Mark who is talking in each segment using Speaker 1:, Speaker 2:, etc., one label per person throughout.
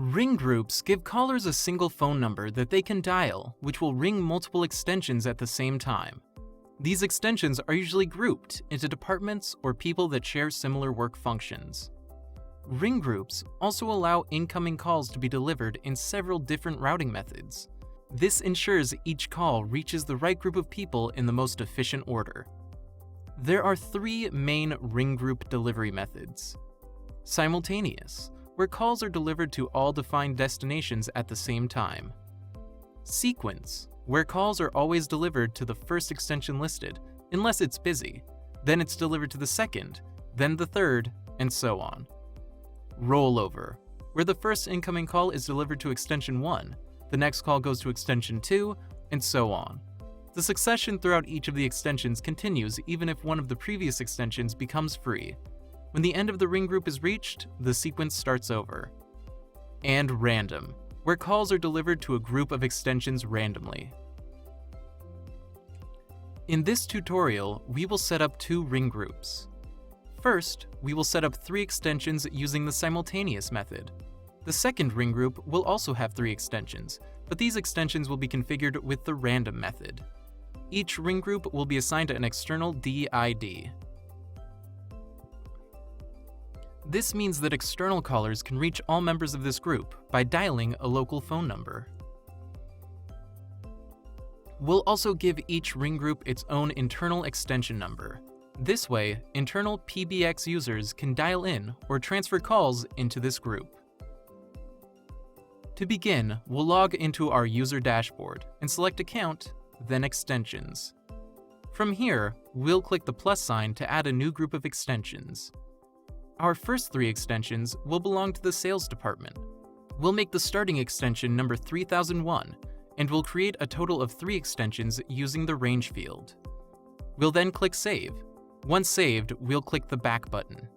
Speaker 1: Ring groups give callers a single phone number that they can dial, which will ring multiple extensions at the same time. These extensions are usually grouped into departments or people that share similar work functions. Ring groups also allow incoming calls to be delivered in several different routing methods. This ensures each call reaches the right group of people in the most efficient order. There are three main ring group delivery methods. Simultaneous, where calls are delivered to all defined destinations at the same time. Sequence, where calls are always delivered to the first extension listed, unless it's busy. Then it's delivered to the second, then the third, and so on. Rollover, where the first incoming call is delivered to extension 1, the next call goes to extension 2, and so on. The succession throughout each of the extensions continues even if one of the previous extensions becomes free. When the end of the ring group is reached, the sequence starts over. And random, where calls are delivered to a group of extensions randomly. In this tutorial, we will set up two ring groups. First, we will set up 3 extensions using the simultaneous method. The second ring group will also have 3 extensions, but these extensions will be configured with the random method. Each ring group will be assigned an external DID. This means that external callers can reach all members of this group by dialing a local phone number. We'll also give each ring group its own internal extension number. This way, internal PBX users can dial in or transfer calls into this group. To begin, we'll log into our user dashboard and select Account, then Extensions. From here, we'll click the plus sign to add a new group of extensions. Our first 3 extensions will belong to the sales department. We'll make the starting extension number 3001, and we'll create a total of 3 extensions using the range field. We'll then click Save. Once saved, we'll click the back button.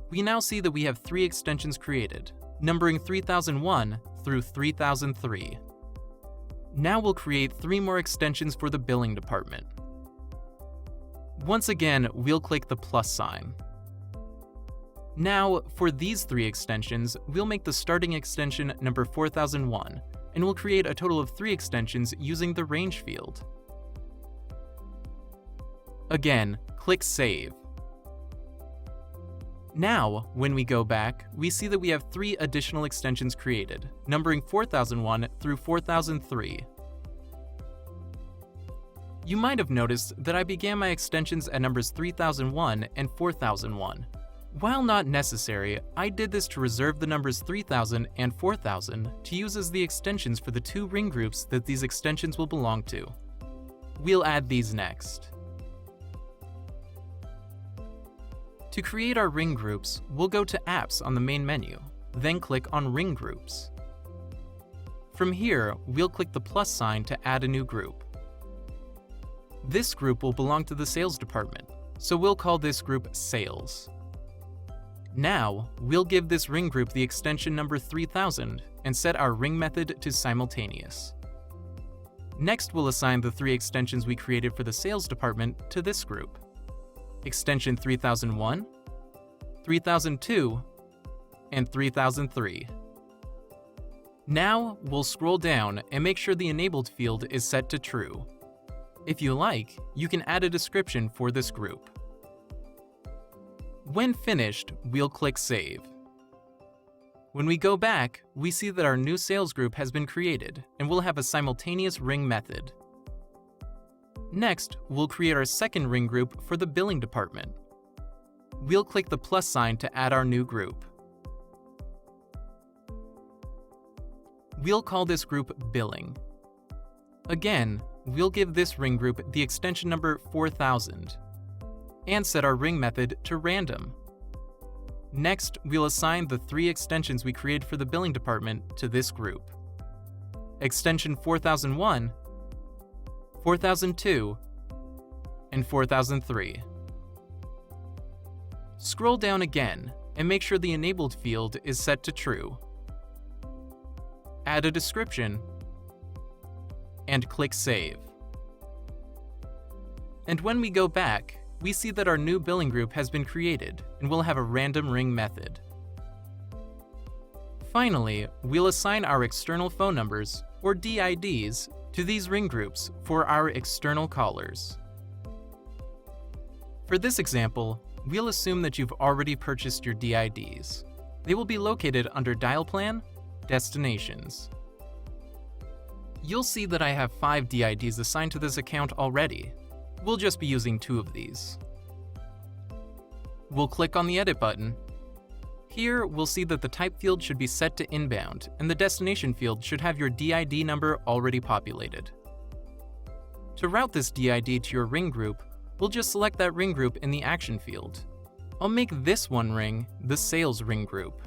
Speaker 1: We now see that we have 3 extensions created, numbering 3001 through 3003. Now we'll create 3 more extensions for the billing department. Once again, we'll click the plus sign. Now, for these 3 extensions, we'll make the starting extension number 4001, and we'll create a total of 3 extensions using the range field. Again, click Save. Now, when we go back, we see that we have 3 additional extensions created, numbering 4001 through 4003. You might have noticed that I began my extensions at numbers 3001 and 4001. While not necessary, I did this to reserve the numbers 3000 and 4000 to use as the extensions for the 2 ring groups that these extensions will belong to. We'll add these next. To create our ring groups, we'll go to Apps on the main menu, then click on Ring Groups. From here, we'll click the plus sign to add a new group. This group will belong to the sales department, so we'll call this group Sales. Now, we'll give this ring group the extension number 3000 and set our ring method to simultaneous. Next, we'll assign the 3 extensions we created for the sales department to this group. Extension 3001, 3002, and 3003. Now, we'll scroll down and make sure the enabled field is set to true. If you like, you can add a description for this group. When finished, we'll click Save. When we go back, we see that our new sales group has been created and we'll have a simultaneous ring method. Next, we'll create our second ring group for the billing department. We'll click the plus sign to add our new group. We'll call this group Billing. Again, we'll give this ring group the extension number 4000 and set our ring method to random. Next, we'll assign the 3 extensions we created for the billing department to this group. Extension 4001, 4002, and 4003. Scroll down again and make sure the enabled field is set to true. Add a description and click Save. And when we go back, we see that our new billing group has been created and we'll have a random ring method. Finally, we'll assign our external phone numbers, or DIDs, to these ring groups for our external callers. For this example, we'll assume that you've already purchased your DIDs. They will be located under Dial Plan, Destinations. You'll see that I have 5 DIDs assigned to this account already. We'll just be using 2 of these. We'll click on the Edit button. Here, we'll see that the type field should be set to inbound, and the destination field should have your DID number already populated. To route this DID to your ring group, we'll just select that ring group in the Action field. I'll make this one ring the Sales ring group.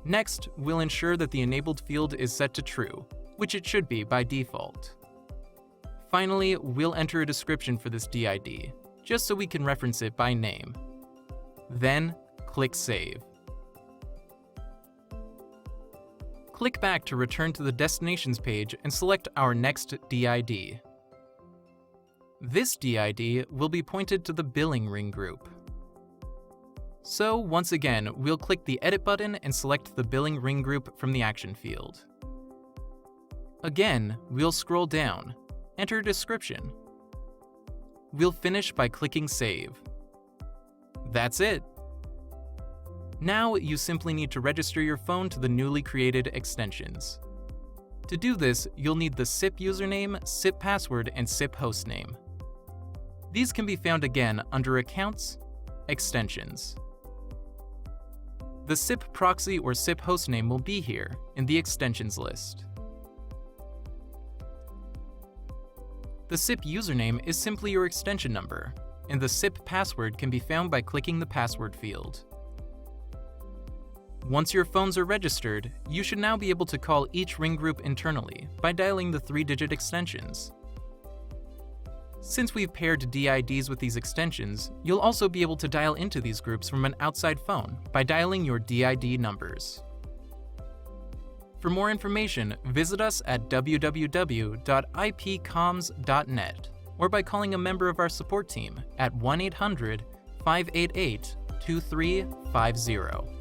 Speaker 1: Next, we'll ensure that the enabled field is set to True, which it should be by default. Finally, we'll enter a description for this DID, just so we can reference it by name. Then, click Save. Click back to return to the Destinations page and select our next DID. This DID will be pointed to the Billing ring group. So once again, we'll click the Edit button and select the Billing ring group from the Action field. Again, we'll scroll down, enter a description. We'll finish by clicking Save. That's it. Now you simply need to register your phone to the newly created extensions. To do this, you'll need the SIP username, SIP password, and SIP hostname. These can be found again under Accounts, Extensions. The SIP proxy or SIP hostname will be here in the extensions list. The SIP username is simply your extension number, and the SIP password can be found by clicking the password field. Once your phones are registered, you should now be able to call each ring group internally by dialing the 3-digit extensions. Since we've paired DIDs with these extensions, you'll also be able to dial into these groups from an outside phone by dialing your DID numbers. For more information, visit us at www.ipcoms.net or by calling a member of our support team at 1-800-588-2350.